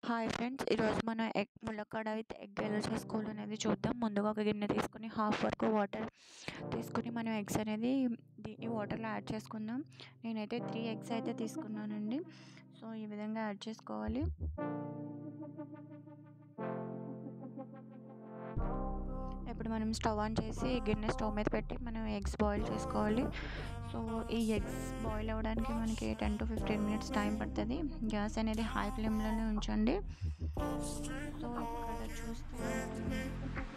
Hi friends, ఈరోజు మనం ములక్కాడ విత్ ఎగ్ ఎలా చేసుకోవాలనేది చూద్దాం. ముందుగా ఒక గిన్నె తీసుకుని హాఫ్ వరకు వాటర్ తీసుకుని మనం ఎగ్స్ అనేది ఈ వాటర్లో యాడ్ చేసుకుందాం. నేనైతే 3 ఎగ్స్ అయితే తీసుకున్నానండి. సో ఈ విధంగా యాడ్ చేసుకోవాలి. ఇప్పుడు మనం స్టవ్ ఆన్ చేసి గిన్నె స్టవ్ మీద పెట్టి మనం ఎగ్స్ బాయిల్ చేసుకోవాలి. సో ఈ ఎగ్స్ బాయిల్ అవ్వడానికి మనకి 10 to 15 మినిట్స్ టైం పడుతుంది. గ్యాస్ అనేది హై ఫ్లేమ్లోనే ఉంచండి. సో ఇక్కడ చూస్తే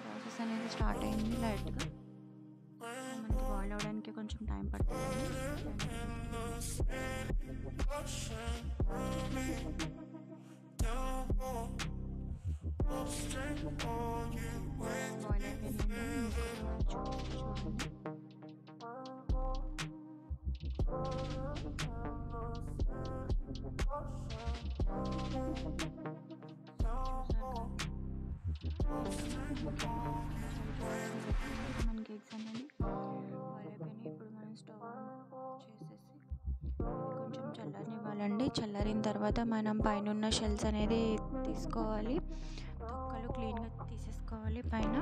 ప్రాసెస్ అనేది స్టార్ట్ అయింది. లైట్గా మనకి బాయిల్ అవ్వడానికి కొంచెం టైం పడుతుంది. బాయిల్ అయిపోయిందండి. చూడండి. మనకి ఎగ్స్ అనేది బాయిల్ అయిపోయినాయి. ఇప్పుడు మనం స్టవ్ చేసేసి కొంచెం చల్లారనివ్వాలండి. చల్లారిన తర్వాత మనం పైన ఉన్న షెల్స్ అనేది తీసుకోవాలి. తొక్కలు క్లీన్గా తీసేసుకోవాలి. పైన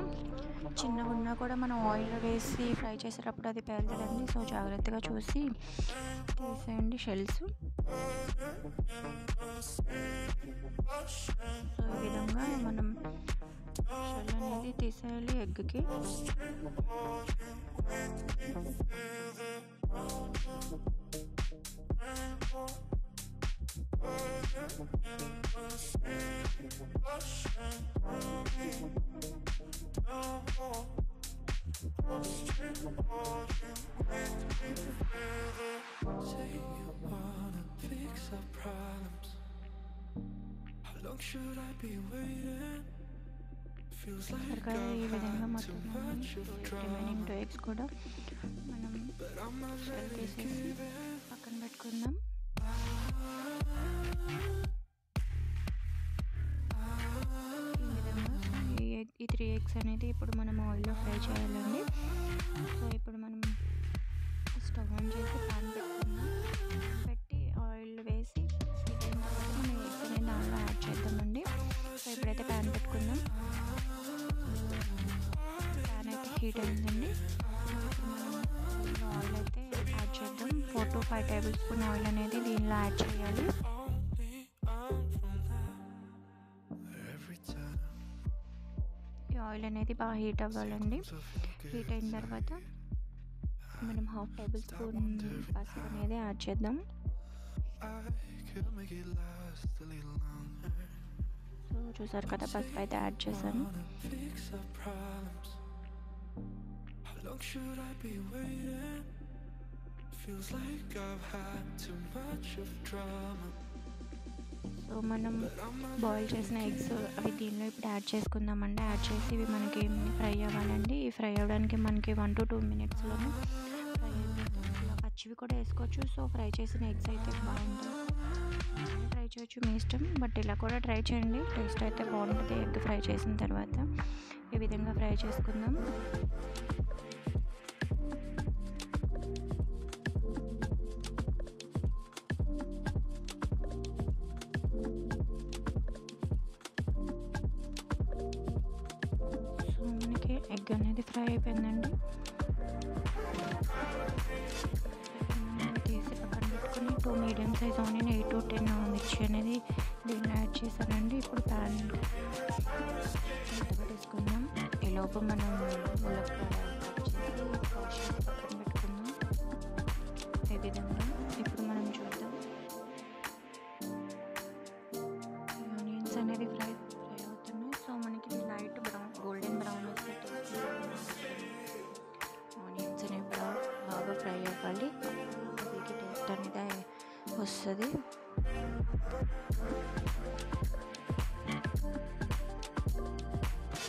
చిన్నగా ఉన్నా కూడా మనం ఆయిల్లో వేసి ఫ్రై చేసేటప్పుడు అది పేలుతుందండి. సో జాగ్రత్తగా చూసి తీసేయండి షెల్స్. సో ఈ విధంగా మనం షెల్ అనేది తీసేయాలి ఎగ్కి. ఈ విధంగా మొత్తం రిమైనింగ్ 2 ఎగ్స్ కూడా మనం షెల్ తీసేసి పక్కన పెట్టుకుందాం. ఈ 3 ఎగ్స్ అనేది ఇప్పుడు మనం ఆయిల్లో ఫ్రై చేయాలండి. సో ఇప్పుడు మనం స్టవ్ ఆన్ చేసి పాన్ పెట్టుకుందాం. పెట్టి ఆయిల్ వేసి మనం ఎగ్స్ అనేది దానిలో యాడ్ చేద్దామండి. సో ఇప్పుడైతే ప్యాన్ పెట్టుకుందాం. ప్యాన్ అయితే హీట్ అయిందండి. ఆయిల్ అయితే యాడ్ చేద్దాం. 4 to 5 టేబుల్ స్పూన్ ఆయిల్ అనేది దీనిలో యాడ్ చేయాలి. ఈ ఆయిల్ అనేది బాగా హీట్ అవ్వాలండి. హీట్ అయిన తర్వాత మనం 1/2 టేబుల్ స్పూన్ పసుపు అనేది యాడ్ చేద్దాం. సో చూసారు కదా, పసుపు అయితే యాడ్ చేశాను. సో మనం బాయిల్ చేసిన ఎగ్స్ అవి దీనిలో ఇప్పుడు యాడ్ చేసుకుందామండి. యాడ్ చేసి ఇవి మనకి ఫ్రై అవ్వాలండి. ఈ ఫ్రై అవ్వడానికి మనకి 1 to 2 మినిట్స్లోనే ఫ్రై అయిపోతుంది. ఇలా పచ్చివి కూడా వేసుకోవచ్చు. సో ఫ్రై చేసిన ఎగ్స్ అయితే బాగుంటుంది. ట్రై చేయొచ్చు, మీ ఇష్టం. బట్ ఇలా కూడా ట్రై చేయండి, టేస్ట్ అయితే బాగుంటుంది. ఎగ్ ఫ్రై చేసిన తర్వాత ఈ విధంగా ఫ్రై చేసుకుందాం. ఎగ్ అనేది ఫ్రై అయిపోయిందండి. తీసి పక్కన పెట్టుకుని 2 మీడియం సైజ్ ఆనియన్, 8 to 10 మిర్చి అనేది దీన్ని యాడ్ చేశానండి. ఇప్పుడు ప్యాన్ పెట్టేసుకుందాం. ఈలోపు మనం ములక్కాడ పక్కన పెట్టుకుందాం. ఈ విధంగా ఇప్పుడు మనం చూద్దాం. ఆనియన్స్ అనేది ఫ్రై అవుతున్నాయి. సో మనకి light brown, golden brown onions అనేవి బాగా ఫ్రై అవ్వాలి. వీటికి టేస్ట్ అనేది వస్తుంది.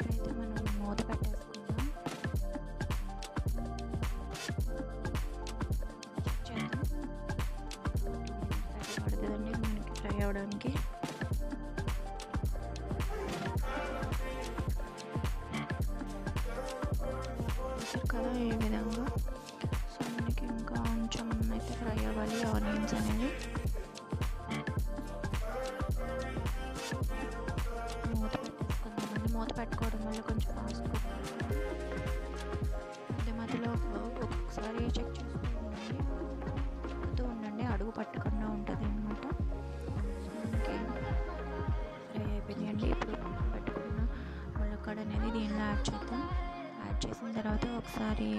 అయితే మనం మూత పెట్టేసుకుందాం. పడుతుందండి మనకి ఫ్రై అవ్వడానికి. కదా ఈ విధంగా. సో మనకి ఇంకా కొంచెం అయితే ఫ్రై అవ్వాలి ఆనియన్స్ అనేవి. పెట్టుకోవడం వల్ల కొంచెం ఫాస్ట్ కుక్ అవుతుంది. మధ్య మధ్యలో ఒక్కొక్కసారి చెక్ చేస్తూ ఉండండి, అడుగు పట్టకుండా ఉంటుంది అన్నమాట. మనకి ఫ్రై అయిపోయిందండి. ఇప్పుడు పెట్టుకున్న ములక్కాడ అనేది దీనిలో యాడ్ చేద్దాం. యాడ్ చేసిన తర్వాత ఒకసారి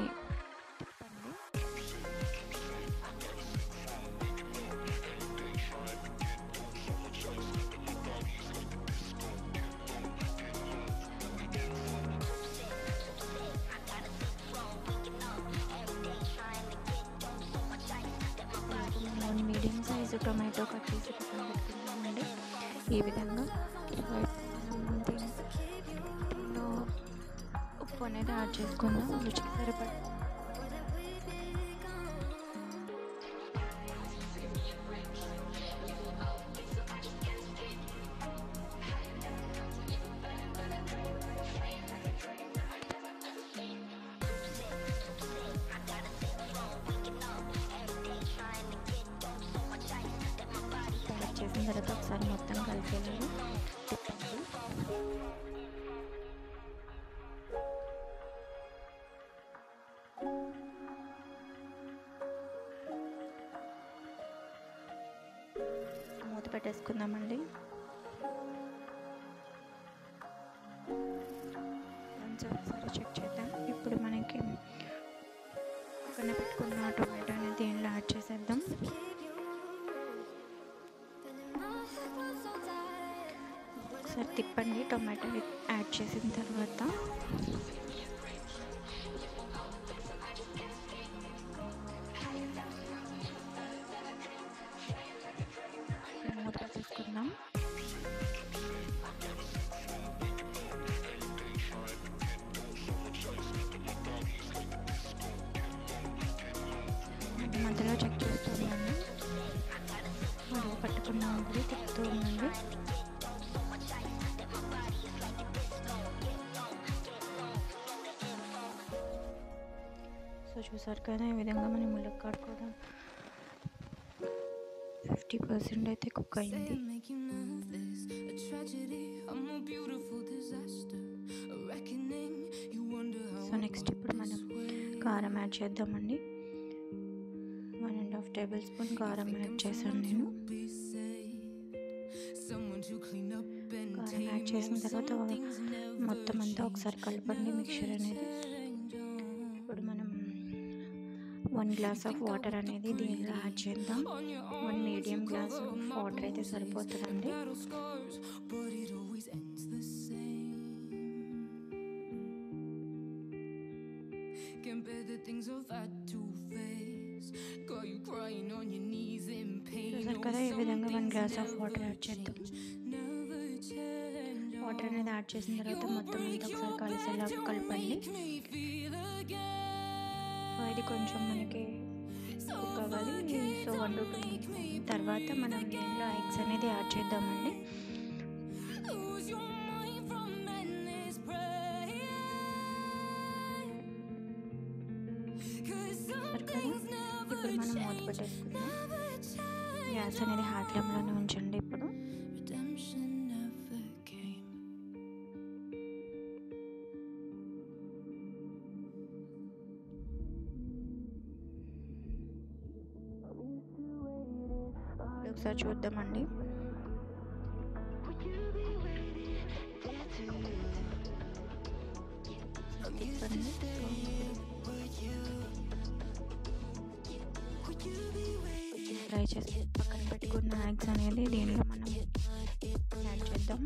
మీడియం సైజు టొమాటో కట్ చేసి పక్కన పెట్టుకుందామండి. ఈ విధంగా దీనిలో ఉప్పు అనేది యాడ్ చేసుకుందాం, రుచికి సరిపడ. చేసిన తర్వాత ఒకసారి మొత్తం కలిపేలాగా తిప్పండి. మూత పెట్టేసుకుందామండి. ఒకసారి చెక్ చేద్దాం. ఇప్పుడు మనకి పక్కన పెట్టుకున్న టొమాటో అనేది దీనిలో యాడ్ చేసేద్దాం. ఒకసారి తిప్పండి. టొమాటో యాడ్ చేసిన తర్వాత మూత పెట్టేసుకుందాం. మధ్యలో చెక్ చేస్తూ ఉండండి, అడుగు పట్టుకున్న ఉంటుంది, తిప్పుతూ ఉండండి. సో చూసారు కదా, ఈ విధంగా మన ములక్కాడ కూడా 50% అయితే కుక్ అయింది. సో నెక్స్ట్ ఇప్పుడు మనం కారం యాడ్ చేద్దామండి. 1.5 టేబుల్ స్పూన్ కారం యాడ్ చేశాను నేను. కారం యాడ్ చేసిన తర్వాత మొత్తం అంతా ఒకసారి కలపండి మిక్చర్ అనేది. ఇప్పుడు మనం 1 గ్లాస్ ఆఫ్ వాటర్ అనేది దీనిలో యాడ్ చేద్దాం. 1 మీడియం గ్లాస్ ఆఫ్ వాటర్ అయితే సరిపోతుందండి. చూసారు కదా, ఈ విధంగా 1 గ్లాస్ ఆఫ్ వాటర్ యాడ్ చేద్దాం. వాటర్ అనేది యాడ్ చేసిన తర్వాత మొత్తం అంతా ఒకసారి కలిసేలా కలపండి. ఇది కొంచెం మనకి కుక్ అవ్వాలి. సో 1 to 2 minutes తర్వాత మనం దీనిలో ఎగ్స్ అనేది యాడ్ చేద్దామండి. ఇప్పుడు మనం మూత పెట్టేసుకుందాం. గ్యాస్ అనేది హై ఫ్లేమ్లోనే ఉంచండి. ఇప్పుడు ఒకసారి చూద్దామండి. ఫ్రై చేసి పక్కన పెట్టుకున్న ఎగ్స్ అనేది దీనిలో మనం యాడ్ చేద్దాం.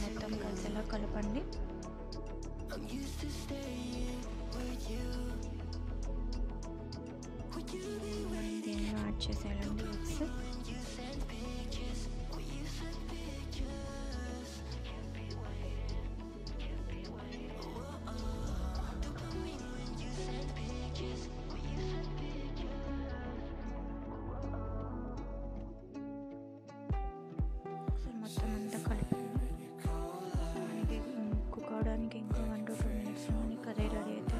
మొత్తం కలిసేలా కలపండి. దీనిలో యాడ్ చేసేయాలండి ఎగ్స్. మొత్తం అంతా కలిపి మనకి కుక్ అవడానికి ఇంకా 1 to 2 minutes మనకి కర్రీ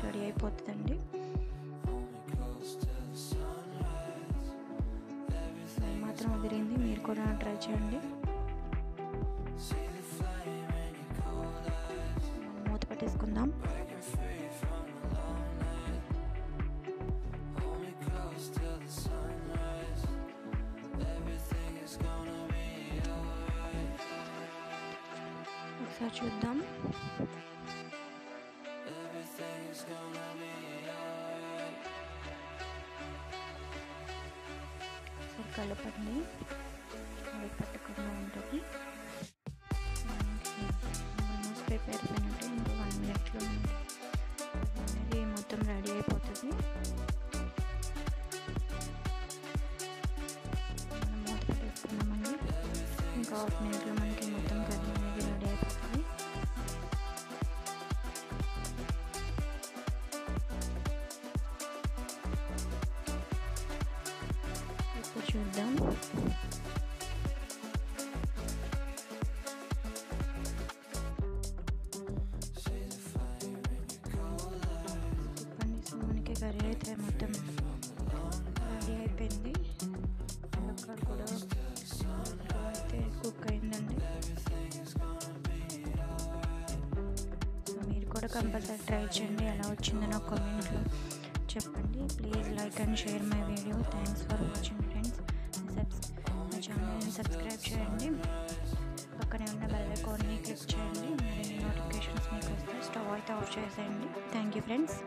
రెడీ అయిపోతుందండి. మాత్రం అదిరింది, మీరు కూడా ట్రై చేయండి. మూత పెట్టేసుకుందాం. ఒకసారి చూద్దాం. ఒకసారి కలపండి, పట్టకుండా ఉంటుంది. ఆల్మోస్ట్ ప్రిపేర్ అయినట్టు ఇంకా 1 minute అనేది మొత్తం రెడీ అయిపోతుంది. మనం మూత పెట్టేసుకున్నామండి. ఇంకా 1 minute మనకి మొత్తం కర్రీ అనేది రెడీ అయిపోతుంది. ఇప్పుడు చూద్దాం. మనకి కర్రీ అయితే మొత్తం రెడీ అయిపోయింది. అక్కడ కూడా అయితే కుక్ అయిందండి. సో మీరు కూడా కంపల్సరీ ట్రై చేయండి. ఎలా వచ్చిందో నాకు కామెంట్లో చెప్పండి. Please like and share my video. Thanks for watching friends. మా ఛానల్ని సబ్స్క్రైబ్ చేయండి. పక్కనే ఉన్న బెల్ ఐకాన్ని క్లిక్ చేయండి. మరిన్ని నోటిఫికేషన్స్ మీకు వస్తాయి. స్టవ్ అయితే ఆఫ్ చేసేయండి. Thank you friends.